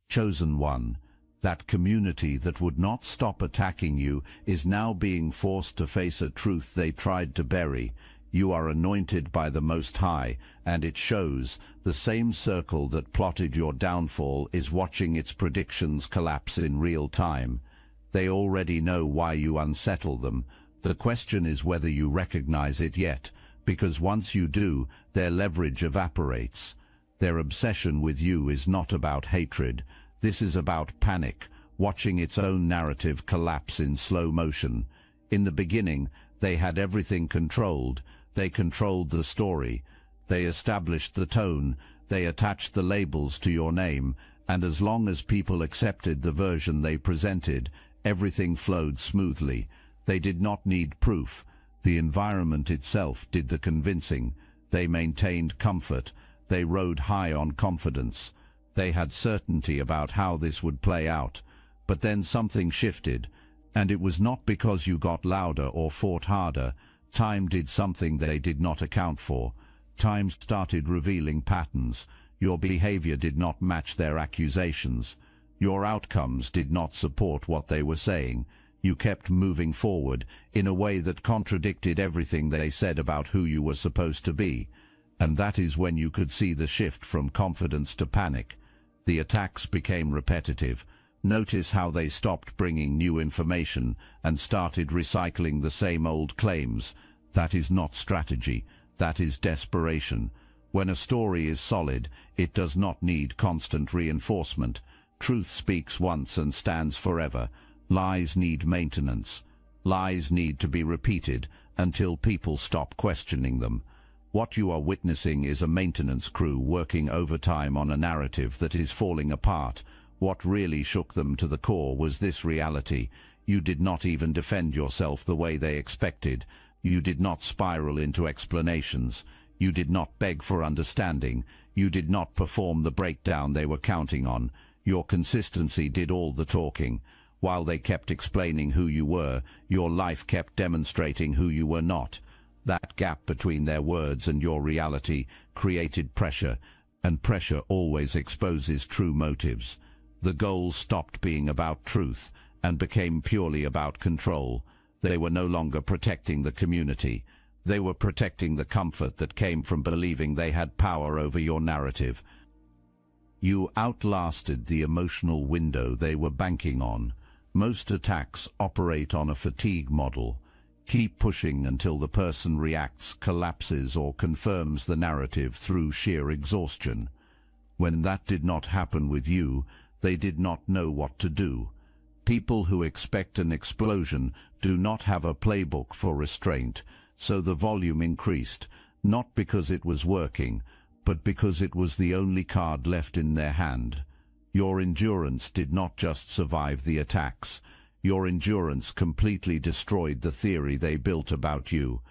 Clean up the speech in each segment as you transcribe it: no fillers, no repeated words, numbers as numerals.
Chosen one, that community that would not stop attacking you, is now being forced to face a truth they tried to bury. You are anointed by the Most High, and it shows. The same circle that plotted your downfall is watching its predictions collapse in real time. They already know why you unsettle them. The question is whether you recognize it yet, because once you do, their leverage evaporates. Their obsession with you is not about hatred. This is about panic, watching its own narrative collapse in slow motion. In the beginning, they had everything controlled. They controlled the story. They established the tone. They attached the labels to your name, and as long as people accepted the version they presented, everything flowed smoothly. They did not need proof. The environment itself did the convincing. They maintained comfort. They rode high on confidence. They had certainty about how this would play out. But then something shifted, and it was not because you got louder or fought harder. Time did something they did not account for. Time started revealing patterns. Your behavior did not match their accusations. Your outcomes did not support what they were saying. You kept moving forward in a way that contradicted everything they said about who you were supposed to be. And that is when you could see the shift from confidence to panic. The attacks became repetitive. Notice how they stopped bringing new information and started recycling the same old claims. That is not strategy. That is desperation. When a story is solid, it does not need constant reinforcement. Truth speaks once and stands forever. Lies need maintenance. Lies need to be repeated until people stop questioning them. What you are witnessing is a maintenance crew working overtime on a narrative that is falling apart. What really shook them to the core was this reality. You did not even defend yourself the way they expected. You did not spiral into explanations. You did not beg for understanding. You did not perform the breakdown they were counting on. Your consistency did all the talking. While they kept explaining who you were, your life kept demonstrating who you were not. That gap between their words and your reality created pressure, and pressure always exposes true motives. The goal stopped being about truth and became purely about control. They were no longer protecting the community. They were protecting the comfort that came from believing they had power over your narrative. You outlasted the emotional window they were banking on. Most attacks operate on a fatigue model. Keep pushing until the person reacts, collapses, or confirms the narrative through sheer exhaustion. When that did not happen with you, they did not know what to do. People who expect an explosion do not have a playbook for restraint, so the volume increased, not because it was working, but because it was the only card left in their hand. Your endurance did not just survive the attacks. Your endurance completely destroyed the theory they built about you.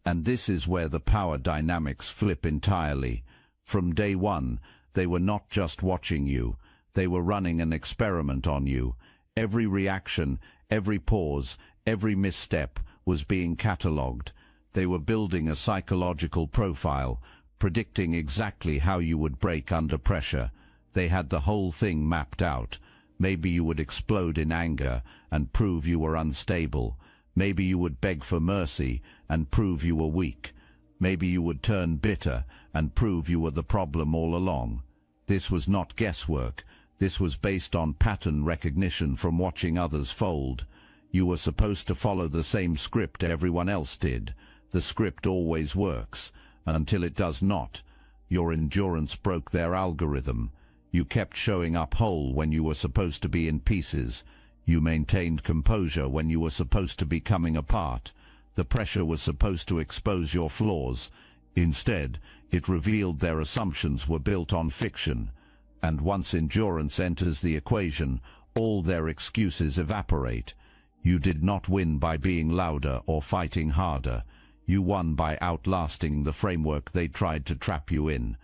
And this is where the power dynamics flip entirely. From day one, they were not just watching you. They were running an experiment on you. Every reaction, every pause, every misstep was being catalogued. They were building a psychological profile, predicting exactly how you would break under pressure. They had the whole thing mapped out. Maybe you would explode in anger and prove you were unstable. Maybe you would beg for mercy and prove you were weak. Maybe you would turn bitter and prove you were the problem all along. This was not guesswork. This was based on pattern recognition from watching others fold. You were supposed to follow the same script everyone else did. The script always works, until it does not. Your endurance broke their algorithm. You kept showing up whole when you were supposed to be in pieces. You maintained composure when you were supposed to be coming apart. The pressure was supposed to expose your flaws. Instead, it revealed their assumptions were built on fiction. And once endurance enters the equation, all their excuses evaporate. You did not win by being louder or fighting harder. You won by outlasting the framework they tried to trap you in.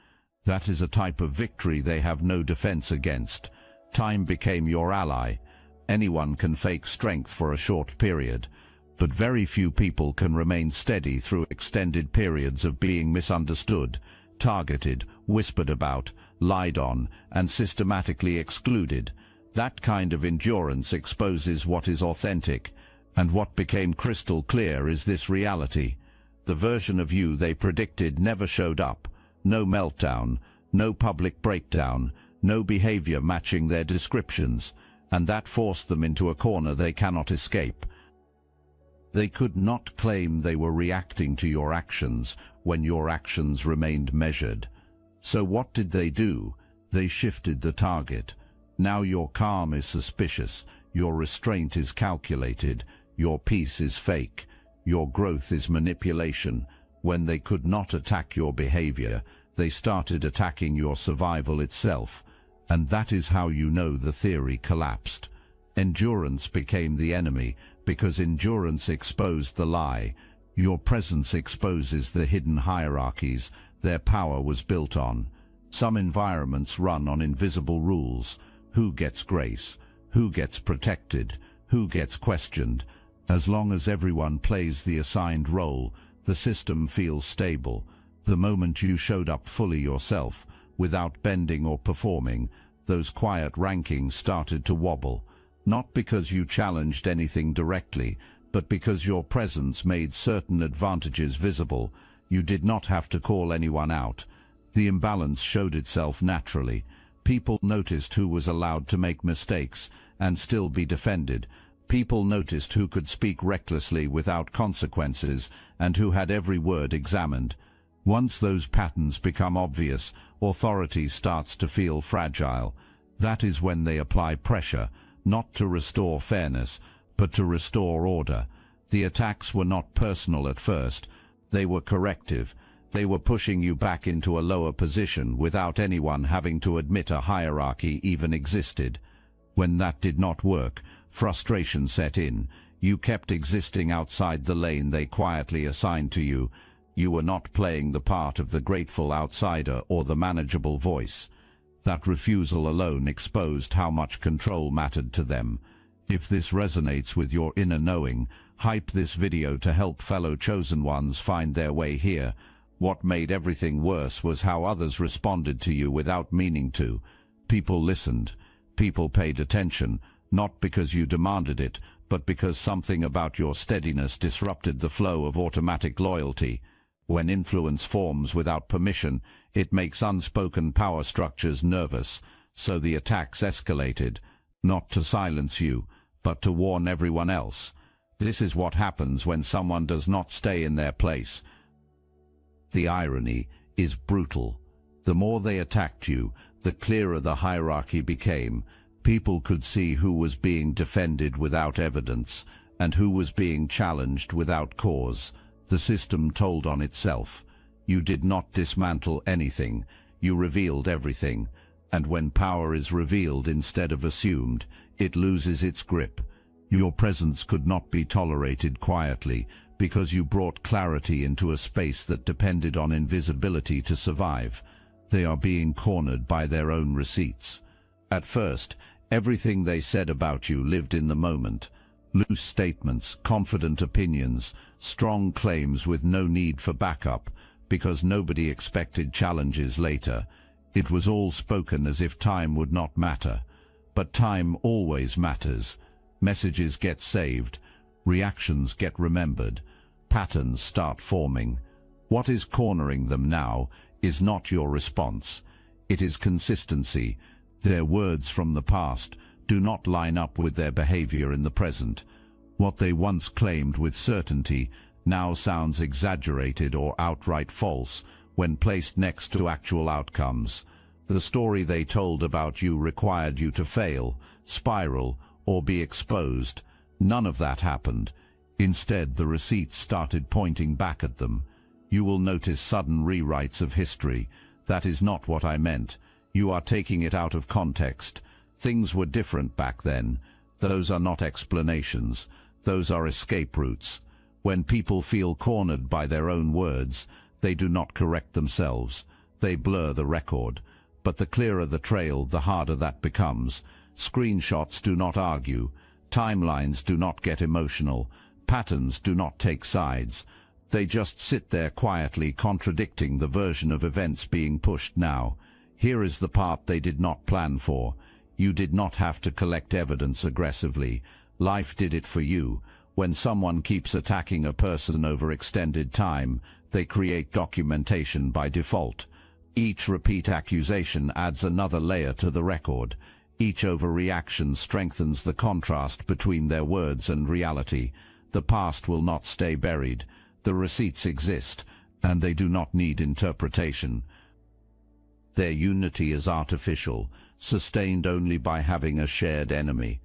That is a type of victory they have no defense against. Time became your ally. Anyone can fake strength for a short period, but very few people can remain steady through extended periods of being misunderstood, targeted, whispered about, lied on, and systematically excluded. That kind of endurance exposes what is authentic, and what became crystal clear is this reality. The version of you they predicted never showed up. No meltdown, no public breakdown, no behavior matching their descriptions, and that forced them into a corner they cannot escape. They could not claim they were reacting to your actions when your actions remained measured. So what did they do? They shifted the target. Now your calm is suspicious, your restraint is calculated, your peace is fake, your growth is manipulation. When they could not attack your behavior, they started attacking your survival itself. And that is how you know the theory collapsed. Endurance became the enemy, because endurance exposed the lie. Your presence exposes the hidden hierarchies their power was built on. Some environments run on invisible rules. Who gets grace? Who gets protected? Who gets questioned? As long as everyone plays the assigned role, the system feels stable. The moment you showed up fully yourself, without bending or performing, those quiet rankings started to wobble. Not because you challenged anything directly, but because your presence made certain advantages visible. You did not have to call anyone out. The imbalance showed itself naturally. People noticed who was allowed to make mistakes and still be defended. People noticed who could speak recklessly without consequences and who had every word examined. Once those patterns become obvious, authority starts to feel fragile. That is when they apply pressure, not to restore fairness, but to restore order. The attacks were not personal at first. They were corrective. They were pushing you back into a lower position without anyone having to admit a hierarchy even existed. When that did not work, frustration set in. You kept existing outside the lane they quietly assigned to you. You were not playing the part of the grateful outsider or the manageable voice. That refusal alone exposed how much control mattered to them. If this resonates with your inner knowing, hype this video to help fellow chosen ones find their way here. What made everything worse was how others responded to you without meaning to. People listened. People paid attention, not because you demanded it, but because something about your steadiness disrupted the flow of automatic loyalty. When influence forms without permission, it makes unspoken power structures nervous, so the attacks escalated, not to silence you, but to warn everyone else. This is what happens when someone does not stay in their place. The irony is brutal. The more they attacked you, the clearer the hierarchy became. People could see who was being defended without evidence, and who was being challenged without cause. The system told on itself. You did not dismantle anything, you revealed everything. And when power is revealed instead of assumed, it loses its grip. Your presence could not be tolerated quietly, because you brought clarity into a space that depended on invisibility to survive. They are being cornered by their own receipts. At first, everything they said about you lived in the moment. Loose statements, confident opinions, strong claims with no need for backup, because nobody expected challenges later. It was all spoken as if time would not matter. But time always matters. Messages get saved, reactions get remembered, patterns start forming. What is cornering them now is not your response. It is consistency. Their words from the past do not line up with their behavior in the present. What they once claimed with certainty now sounds exaggerated or outright false when placed next to actual outcomes. The story they told about you required you to fail, spiral, or be exposed. None of that happened. Instead, the receipts started pointing back at them. You will notice sudden rewrites of history. That is not what I meant. You are taking it out of context. Things were different back then. Those are not explanations. Those are escape routes. When people feel cornered by their own words, they do not correct themselves. They blur the record. But the clearer the trail, the harder that becomes. Screenshots do not argue. Timelines do not get emotional. Patterns do not take sides. They just sit there quietly contradicting the version of events being pushed now. Here is the part they did not plan for. You did not have to collect evidence aggressively. Life did it for you. When someone keeps attacking a person over extended time, they create documentation by default. Each repeat accusation adds another layer to the record. Each overreaction strengthens the contrast between their words and reality. The past will not stay buried. The receipts exist, and they do not need interpretation. Their unity is artificial, sustained only by having a shared enemy.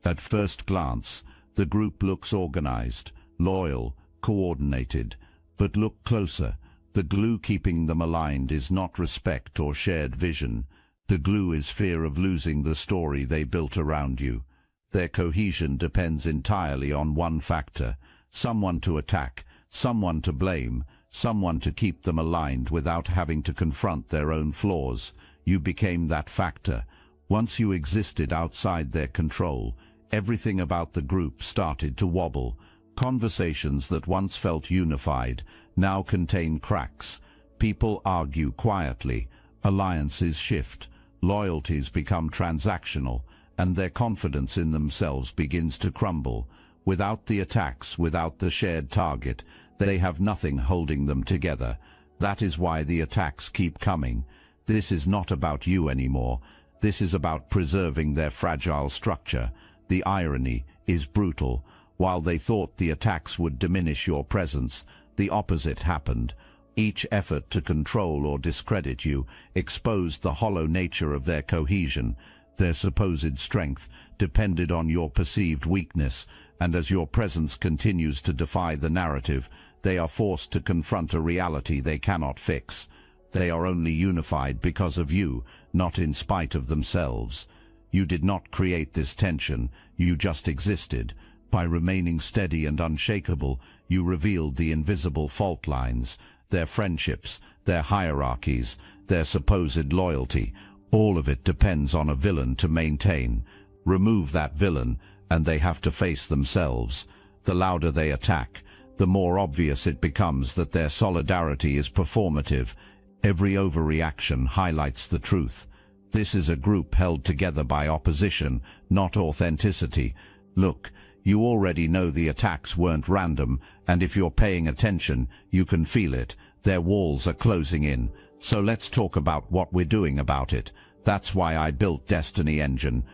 At first glance, the group looks organized, loyal, coordinated. But look closer. The glue keeping them aligned is not respect or shared vision. The glue is fear of losing the story they built around you. Their cohesion depends entirely on one factor: someone to attack, someone to blame, someone to keep them aligned without having to confront their own flaws. You became that factor. Once you existed outside their control, everything about the group started to wobble. Conversations that once felt unified now contain cracks. People argue quietly. Alliances shift. Loyalties become transactional, and their confidence in themselves begins to crumble. Without the attacks, without the shared target, they have nothing holding them together. That is why the attacks keep coming. This is not about you anymore. This is about preserving their fragile structure. The irony is brutal. While they thought the attacks would diminish your presence, the opposite happened. Each effort to control or discredit you exposed the hollow nature of their cohesion. Their supposed strength depended on your perceived weakness, and as your presence continues to defy the narrative, they are forced to confront a reality they cannot fix. They are only unified because of you, not in spite of themselves. You did not create this tension, you just existed. By remaining steady and unshakable, you revealed the invisible fault lines, their friendships, their hierarchies, their supposed loyalty. All of it depends on a villain to maintain. Remove that villain, and they have to face themselves. The louder they attack, the more obvious it becomes that their solidarity is performative. Every overreaction highlights the truth. This is a group held together by opposition, not authenticity. Look, you already know the attacks weren't random, and if you're paying attention, you can feel it. Their walls are closing in. So let's talk about what we're doing about it. That's why I built Destiny Engine.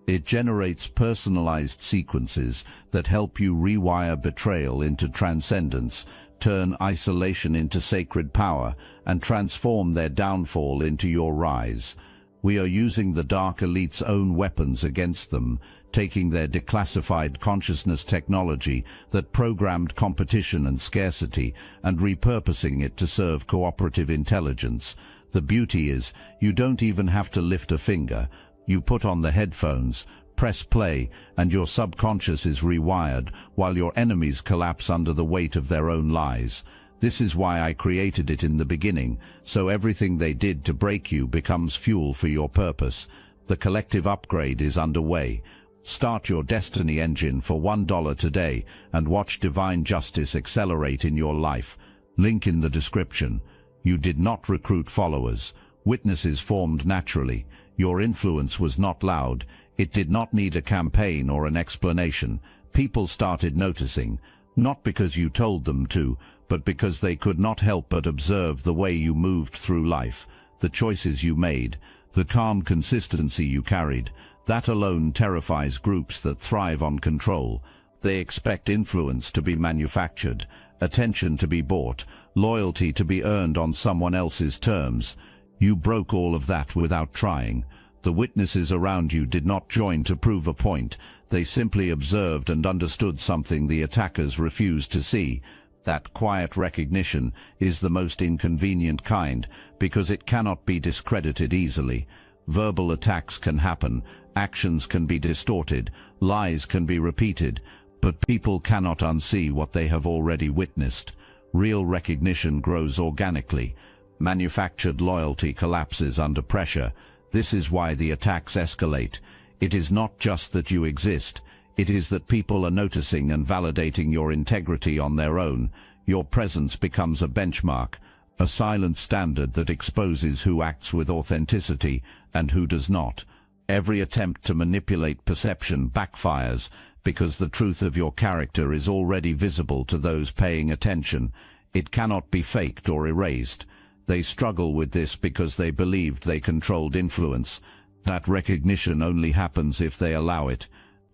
It generates personalized sequences that help you rewire betrayal into transcendence, turn isolation into sacred power, and transform their downfall into your rise. We are using the Dark Elite's own weapons against them, taking their declassified consciousness technology that programmed competition and scarcity and repurposing it to serve cooperative intelligence. The beauty is, you don't even have to lift a finger. You put on the headphones, press play, and your subconscious is rewired while your enemies collapse under the weight of their own lies. This is why I created it in the beginning, so everything they did to break you becomes fuel for your purpose. The collective upgrade is underway. Start your Destiny Engine for $1 today and watch divine justice accelerate in your life. Link in the description. You did not recruit followers. Witnesses formed naturally. Your influence was not loud. It did not need a campaign or an explanation. People started noticing, not because you told them to, but because they could not help but observe the way you moved through life, the choices you made, the calm consistency you carried. That alone terrifies groups that thrive on control. They expect influence to be manufactured, attention to be bought, loyalty to be earned on someone else's terms. You broke all of that without trying. The witnesses around you did not join to prove a point. They simply observed and understood something the attackers refused to see. That quiet recognition is the most inconvenient kind, because it cannot be discredited easily. Verbal attacks can happen, actions can be distorted, lies can be repeated, but people cannot unsee what they have already witnessed. Real recognition grows organically. Manufactured loyalty collapses under pressure. This is why the attacks escalate. It is not just that you exist. It is that people are noticing and validating your integrity on their own. Your presence becomes a benchmark, a silent standard that exposes who acts with authenticity and who does not. Every attempt to manipulate perception backfires because the truth of your character is already visible to those paying attention. It cannot be faked or erased. They struggle with this because they believed they controlled influence. That recognition only happens if they allow it.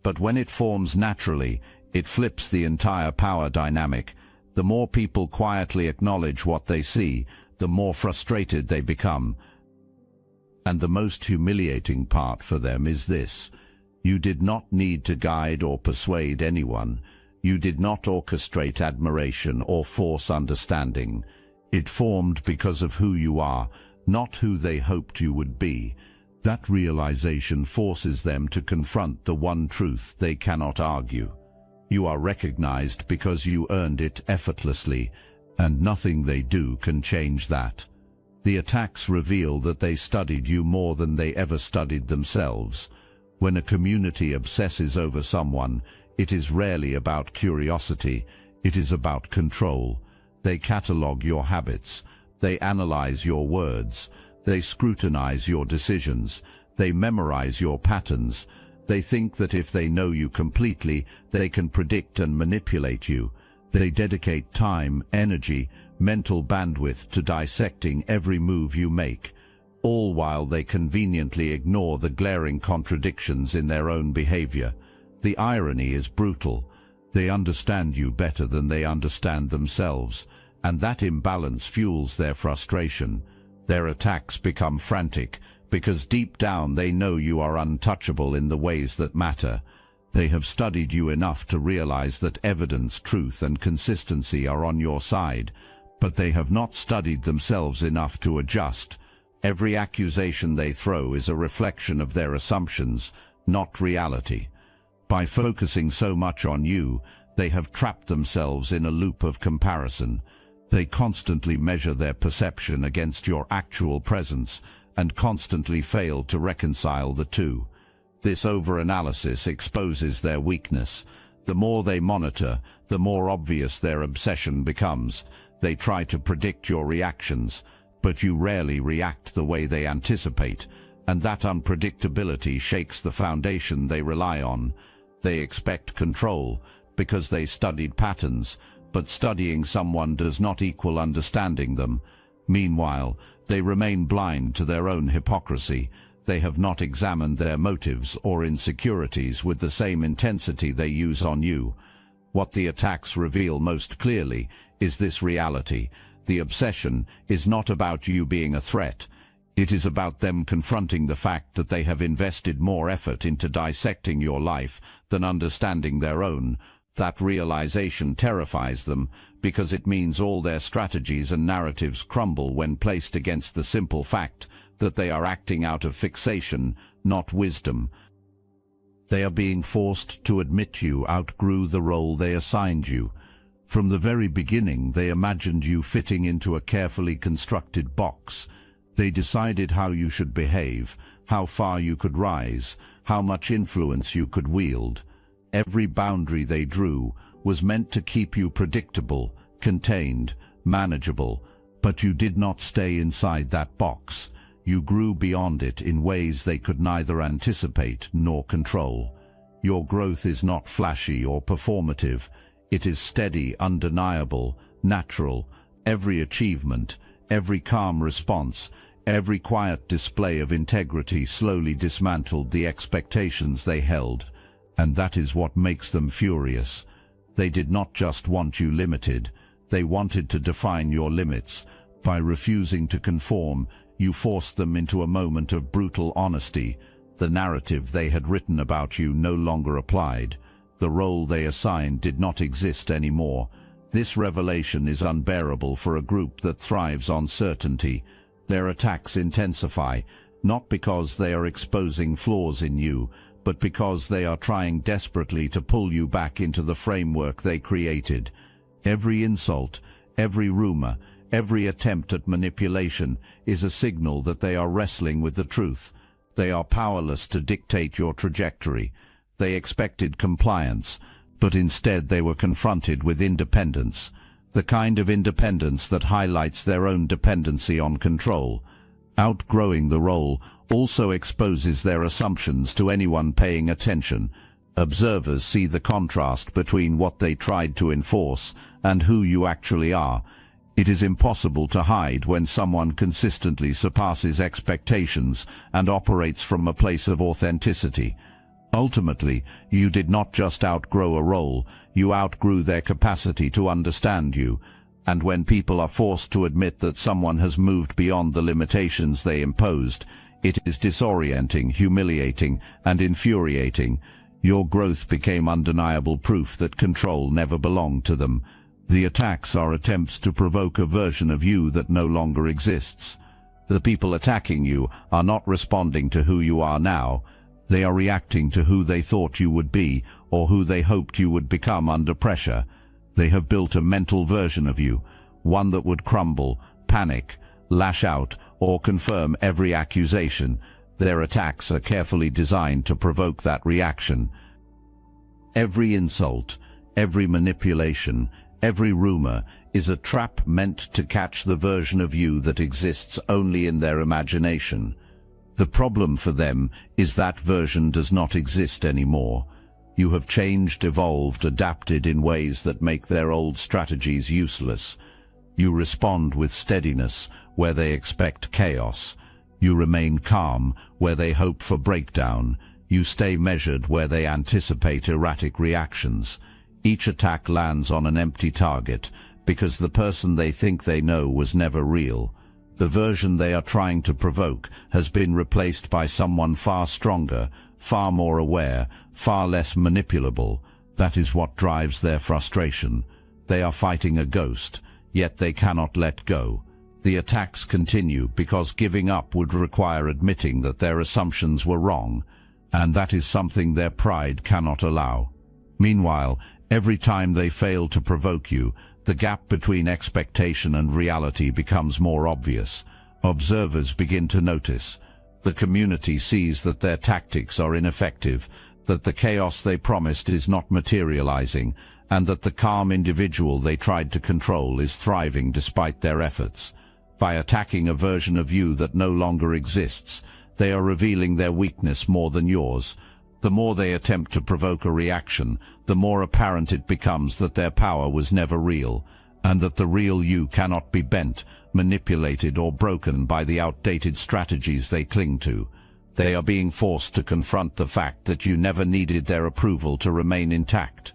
But when it forms naturally, it flips the entire power dynamic. The more people quietly acknowledge what they see, the more frustrated they become. And the most humiliating part for them is this: you did not need to guide or persuade anyone. You did not orchestrate admiration or force understanding. It formed because of who you are, not who they hoped you would be. That realization forces them to confront the one truth they cannot argue. You are recognized because you earned it effortlessly, and nothing they do can change that. The attacks reveal that they studied you more than they ever studied themselves. When a community obsesses over someone, it is rarely about curiosity, it is about control. They catalog your habits, they analyze your words, they scrutinize your decisions, they memorize your patterns. They think that if they know you completely, they can predict and manipulate you. They dedicate time, energy, mental bandwidth to dissecting every move you make, all while they conveniently ignore the glaring contradictions in their own behavior. The irony is brutal. They understand you better than they understand themselves, and that imbalance fuels their frustration. Their attacks become frantic, because deep down they know you are untouchable in the ways that matter. They have studied you enough to realize that evidence, truth, and consistency are on your side, but they have not studied themselves enough to adjust. Every accusation they throw is a reflection of their assumptions, not reality. By focusing so much on you, they have trapped themselves in a loop of comparison. They constantly measure their perception against your actual presence, and constantly fail to reconcile the two. This overanalysis exposes their weakness. The more they monitor, the more obvious their obsession becomes. They try to predict your reactions, but you rarely react the way they anticipate, and that unpredictability shakes the foundation they rely on. They expect control because they studied patterns, but studying someone does not equal understanding them. Meanwhile, they remain blind to their own hypocrisy. They have not examined their motives or insecurities with the same intensity they use on you. What the attacks reveal most clearly is this reality. The obsession is not about you being a threat. It is about them confronting the fact that they have invested more effort into dissecting your life than understanding their own. That realization terrifies them, because it means all their strategies and narratives crumble when placed against the simple fact that they are acting out of fixation, not wisdom. They are being forced to admit you outgrew the role they assigned you. From the very beginning, they imagined you fitting into a carefully constructed box. They decided how you should behave, how far you could rise, how much influence you could wield. Every boundary they drew was meant to keep you predictable, contained, manageable, but you did not stay inside that box. You grew beyond it in ways they could neither anticipate nor control. Your growth is not flashy or performative. It is steady, undeniable, natural. Every achievement, every calm response, every quiet display of integrity slowly dismantled the expectations they held. And that is what makes them furious. They did not just want you limited, they wanted to define your limits. By refusing to conform, you forced them into a moment of brutal honesty. The narrative they had written about you no longer applied. The role they assigned did not exist anymore. This revelation is unbearable for a group that thrives on certainty. Their attacks intensify, not because they are exposing flaws in you, but because they are trying desperately to pull you back into the framework they created. Every insult, every rumor, every attempt at manipulation is a signal that they are wrestling with the truth. They are powerless to dictate your trajectory. They expected compliance, but instead they were confronted with independence. the kind of independence that highlights their own dependency on control. Outgrowing the role also exposes their assumptions to anyone paying attention. Observers see the contrast between what they tried to enforce and who you actually are. It is impossible to hide when someone consistently surpasses expectations and operates from a place of authenticity. Ultimately, you did not just outgrow a role, you outgrew their capacity to understand you. And when people are forced to admit that someone has moved beyond the limitations they imposed, it is disorienting, humiliating, and infuriating. Your growth became undeniable proof that control never belonged to them. The attacks are attempts to provoke a version of you that no longer exists. The people attacking you are not responding to who you are now. They are reacting to who they thought you would be or who they hoped you would become under pressure. They have built a mental version of you, one that would crumble, panic, lash out, or confirm every accusation. Their attacks are carefully designed to provoke that reaction. Every insult, every manipulation, every rumor is a trap meant to catch the version of you that exists only in their imagination. The problem for them is that version does not exist anymore. You have changed, evolved, adapted in ways that make their old strategies useless. You respond with steadiness where they expect chaos. You remain calm where they hope for breakdown. You stay measured where they anticipate erratic reactions. Each attack lands on an empty target because the person they think they know was never real. The version they are trying to provoke has been replaced by someone far stronger, far more aware, far less manipulable. That is what drives their frustration. They are fighting a ghost, yet they cannot let go. The attacks continue because giving up would require admitting that their assumptions were wrong, and that is something their pride cannot allow. Meanwhile, every time they fail to provoke you, the gap between expectation and reality becomes more obvious. Observers begin to notice. The community sees that their tactics are ineffective, that the chaos they promised is not materializing, and that the calm individual they tried to control is thriving despite their efforts. By attacking a version of you that no longer exists, they are revealing their weakness more than yours. The more they attempt to provoke a reaction, the more apparent it becomes that their power was never real, and that the real you cannot be bent, manipulated, or broken by the outdated strategies they cling to. They are being forced to confront the fact that you never needed their approval to remain intact.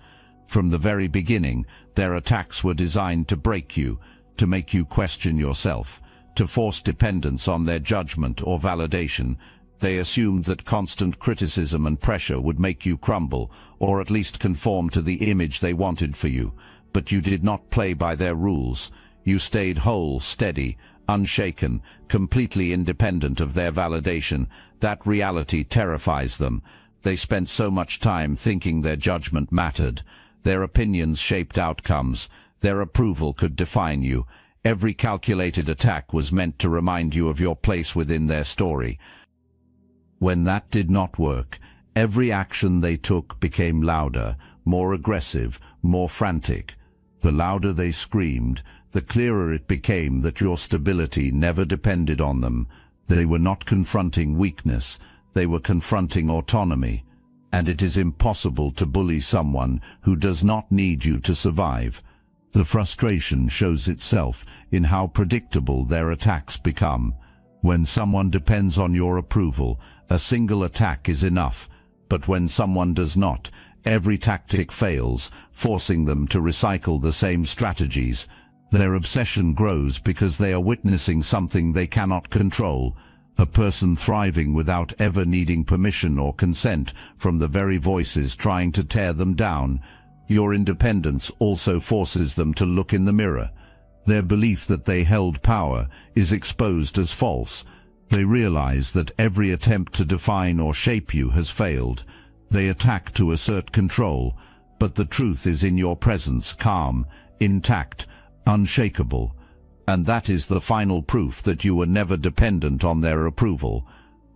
From the very beginning, their attacks were designed to break you, to make you question yourself, to force dependence on their judgment or validation. They assumed that constant criticism and pressure would make you crumble, or at least conform to the image they wanted for you. But you did not play by their rules. You stayed whole, steady, unshaken, completely independent of their validation. That reality terrifies them. They spent so much time thinking their judgment mattered. Their opinions shaped outcomes. Their approval could define you. Every calculated attack was meant to remind you of your place within their story. When that did not work, every action they took became louder, more aggressive, more frantic. The louder they screamed, the clearer it became that your stability never depended on them. They were not confronting weakness, they were confronting autonomy. And it is impossible to bully someone who does not need you to survive. The frustration shows itself in how predictable their attacks become. When someone depends on your approval, a single attack is enough, but when someone does not, every tactic fails, forcing them to recycle the same strategies. Their obsession grows because they are witnessing something they cannot control, a person thriving without ever needing permission or consent from the very voices trying to tear them down. Your independence also forces them to look in the mirror. Their belief that they held power is exposed as false. They realize that every attempt to define or shape you has failed. They attack to assert control, but the truth is in your presence, calm, intact, unshakable. And that is the final proof that you were never dependent on their approval.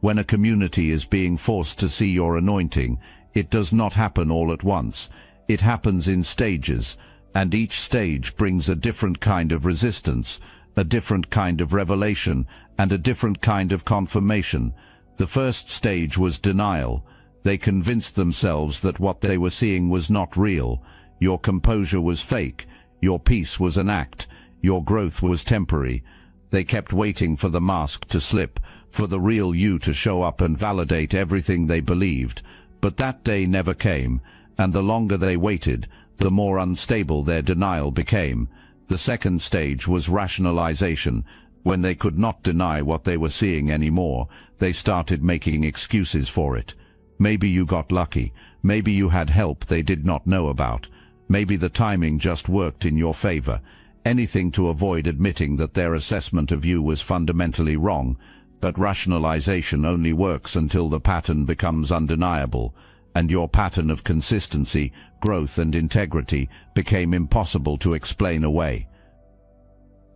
When a community is being forced to see your anointing, it does not happen all at once. It happens in stages. and each stage brings a different kind of resistance, a different kind of revelation, and a different kind of confirmation. The first stage was denial. They convinced themselves that what they were seeing was not real. Your composure was fake. Your peace was an act. Your growth was temporary. They kept waiting for the mask to slip, for the real you to show up and validate everything they believed. But that day never came, and the longer they waited, the more unstable their denial became. The second stage was rationalization. When they could not deny what they were seeing anymore, they started making excuses for it. Maybe you got lucky. Maybe you had help they did not know about. Maybe the timing just worked in your favor. Anything to avoid admitting that their assessment of you was fundamentally wrong. But rationalization only works until the pattern becomes undeniable, and your pattern of consistency, growth, and integrity became impossible to explain away.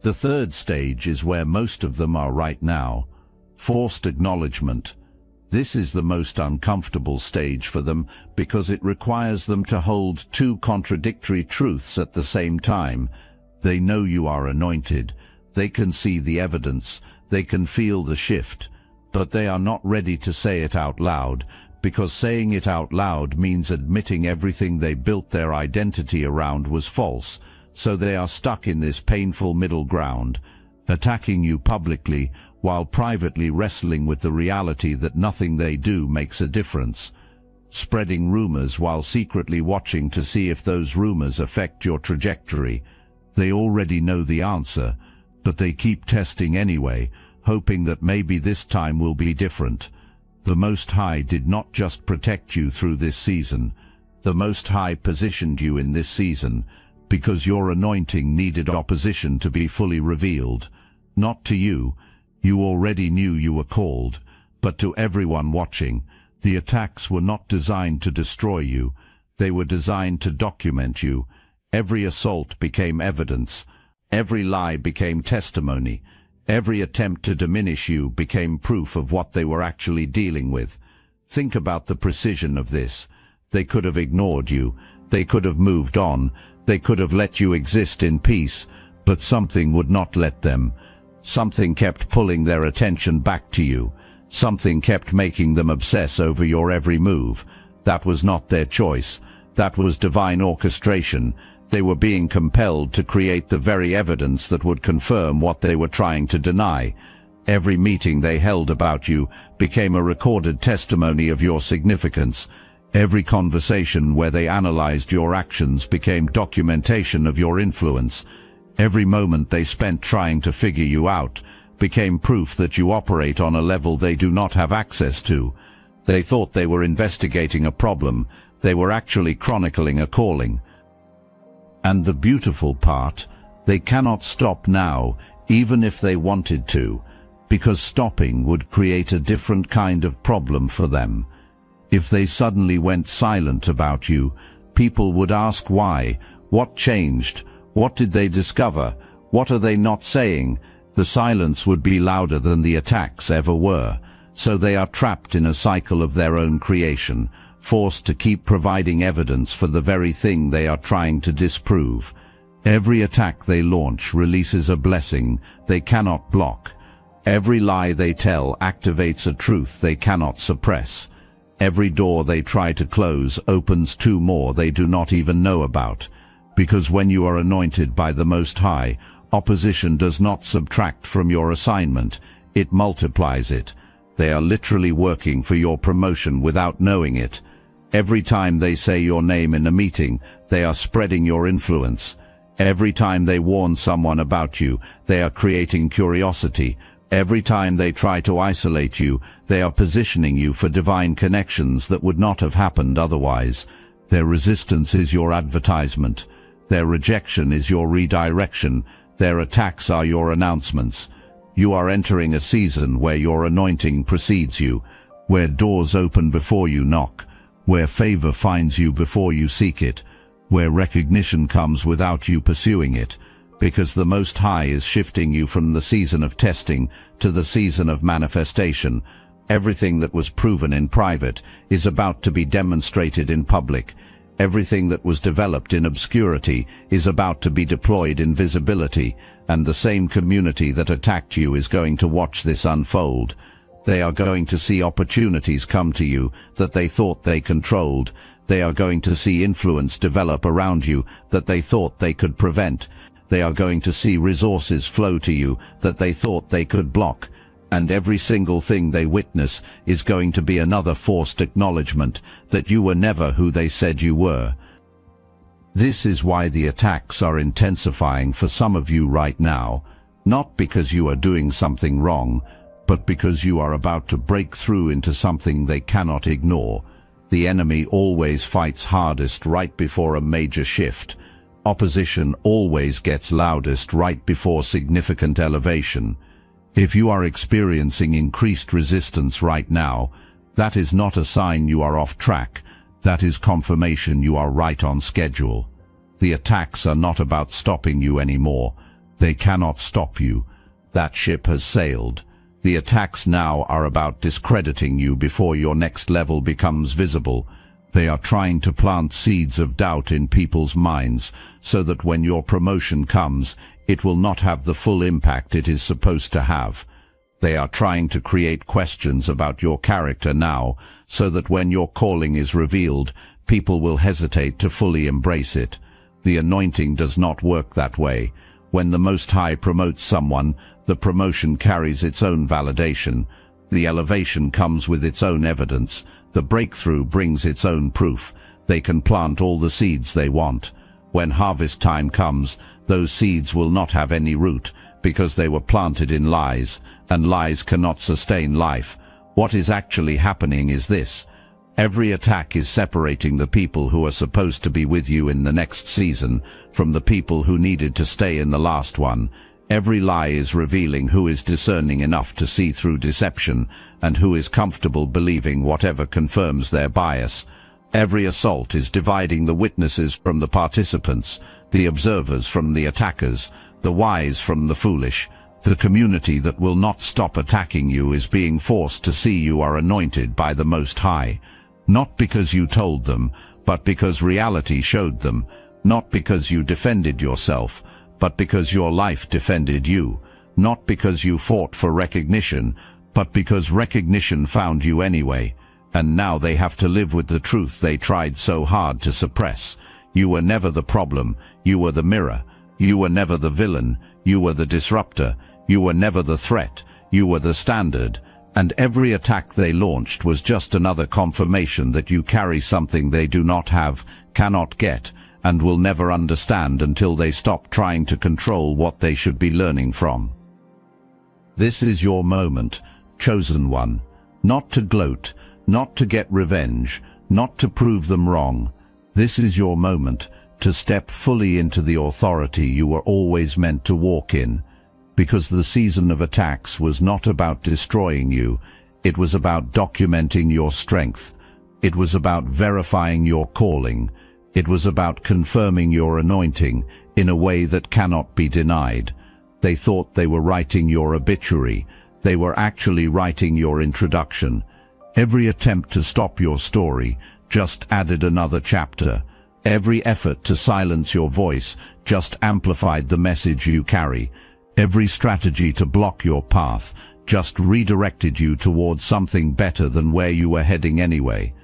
The third stage is where most of them are right now: forced acknowledgement. This is the most uncomfortable stage for them because it requires them to hold two contradictory truths at the same time. They know you are anointed. They can see the evidence. They can feel the shift. But they are not ready to say it out loud, because saying it out loud means admitting everything they built their identity around was false. So they are stuck in this painful middle ground, attacking you publicly while privately wrestling with the reality that nothing they do makes a difference, spreading rumors while secretly watching to see if those rumors affect your trajectory. They already know the answer, but they keep testing anyway, hoping that maybe this time will be different. The Most High did not just protect you through this season. The Most High positioned you in this season because your anointing needed opposition to be fully revealed. Not to you. You already knew you were called. But to everyone watching, the attacks were not designed to destroy you. They were designed to document you. Every assault became evidence. Every lie became testimony. Every attempt to diminish you became proof of what they were actually dealing with. Think about the precision of this. They could have ignored you. They could have moved on. They could have let you exist in peace, but something would not let them. Something kept pulling their attention back to you. Something kept making them obsess over your every move. That was not their choice. That was divine orchestration. They were being compelled to create the very evidence that would confirm what they were trying to deny. Every meeting they held about you became a recorded testimony of your significance. Every conversation where they analyzed your actions became documentation of your influence. Every moment they spent trying to figure you out became proof that you operate on a level they do not have access to. They thought they were investigating a problem. They were actually chronicling a calling. And the beautiful part, they cannot stop now, even if they wanted to, because stopping would create a different kind of problem for them. If they suddenly went silent about you, people would ask why. What changed? What did they discover? What are they not saying? The silence would be louder than the attacks ever were. So they are trapped in a cycle of their own creation, forced to keep providing evidence for the very thing they are trying to disprove. Every attack they launch releases a blessing they cannot block. Every lie they tell activates a truth they cannot suppress. Every door they try to close opens two more they do not even know about. Because when you are anointed by the Most High, opposition does not subtract from your assignment, it multiplies it. They are literally working for your promotion without knowing it. Every time they say your name in a meeting, they are spreading your influence. Every time they warn someone about you, they are creating curiosity. Every time they try to isolate you, they are positioning you for divine connections that would not have happened otherwise. Their resistance is your advertisement. Their rejection is your redirection. Their attacks are your announcements. You are entering a season where your anointing precedes you, where doors open before you knock, where favor finds you before you seek it, where recognition comes without you pursuing it, because the Most High is shifting you from the season of testing to the season of manifestation. Everything that was proven in private is about to be demonstrated in public. Everything that was developed in obscurity is about to be deployed in visibility, and the same community that attacked you is going to watch this unfold. They are going to see opportunities come to you that they thought they controlled. They are going to see influence develop around you that they thought they could prevent. They are going to see resources flow to you that they thought they could block. And every single thing they witness is going to be another forced acknowledgement that you were never who they said you were. This is why the attacks are intensifying for some of you right now, not because you are doing something wrong, but because you are about to break through into something they cannot ignore. The enemy always fights hardest right before a major shift. Opposition always gets loudest right before significant elevation. If you are experiencing increased resistance right now, that is not a sign you are off track. That is confirmation you are right on schedule. The attacks are not about stopping you anymore. They cannot stop you. That ship has sailed. The attacks now are about discrediting you before your next level becomes visible. They are trying to plant seeds of doubt in people's minds so that when your promotion comes, it will not have the full impact it is supposed to have. They are trying to create questions about your character now so that when your calling is revealed, people will hesitate to fully embrace it. The anointing does not work that way. When the Most High promotes someone, the promotion carries its own validation. The elevation comes with its own evidence. The breakthrough brings its own proof. They can plant all the seeds they want. When harvest time comes, those seeds will not have any root, because they were planted in lies, and lies cannot sustain life. What is actually happening is this. Every attack is separating the people who are supposed to be with you in the next season from the people who needed to stay in the last one. Every lie is revealing who is discerning enough to see through deception, and who is comfortable believing whatever confirms their bias. Every assault is dividing the witnesses from the participants, the observers from the attackers, the wise from the foolish. The community that will not stop attacking you is being forced to see you are anointed by the Most High. Not because you told them, but because reality showed them. Not because you defended yourself, but because your life defended you. Not because you fought for recognition, but because recognition found you anyway. And now they have to live with the truth they tried so hard to suppress. You were never the problem, you were the mirror. You were never the villain, you were the disruptor. You were never the threat, you were the standard. And every attack they launched was just another confirmation that you carry something they do not have, cannot get, and will never understand until they stop trying to control what they should be learning from. This is your moment, chosen one. Not to gloat, not to get revenge, not to prove them wrong. This is your moment to step fully into the authority you were always meant to walk in. Because the season of attacks was not about destroying you, it was about documenting your strength. It was about verifying your calling. It was about confirming your anointing in a way that cannot be denied. They thought they were writing your obituary. They were actually writing your introduction. Every attempt to stop your story just added another chapter. Every effort to silence your voice just amplified the message you carry. Every strategy to block your path just redirected you towards something better than where you were heading anyway.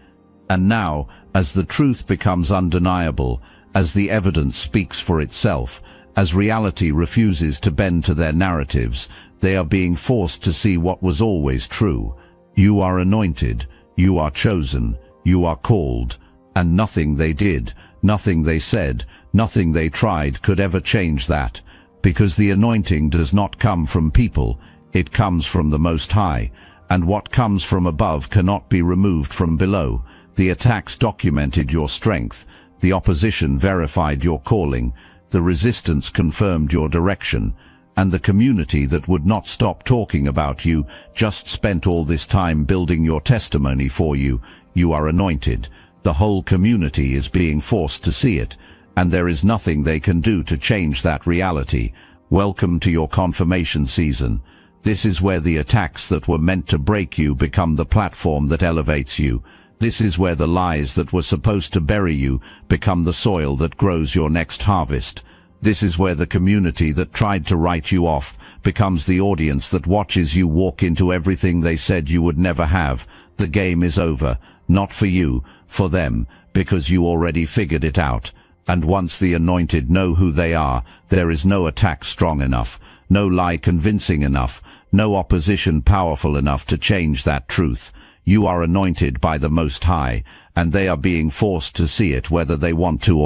And now, as the truth becomes undeniable, as the evidence speaks for itself, as reality refuses to bend to their narratives, they are being forced to see what was always true. You are anointed, you are chosen, you are called, and nothing they did, nothing they said, nothing they tried could ever change that. Because the anointing does not come from people, it comes from the Most High, and what comes from above cannot be removed from below. The attacks documented your strength, the opposition verified your calling, the resistance confirmed your direction, and the community that would not stop talking about you just spent all this time building your testimony for you. You are anointed. The whole community is being forced to see it, and there is nothing they can do to change that reality. Welcome to your confirmation season. This is where the attacks that were meant to break you become the platform that elevates you. This is where the lies that were supposed to bury you become the soil that grows your next harvest. This is where the community that tried to write you off becomes the audience that watches you walk into everything they said you would never have. The game is over, not for you, for them, because you already figured it out. And once the anointed know who they are, there is no attack strong enough, no lie convincing enough, no opposition powerful enough to change that truth. You are anointed by the Most High, and they are being forced to see it whether they want to or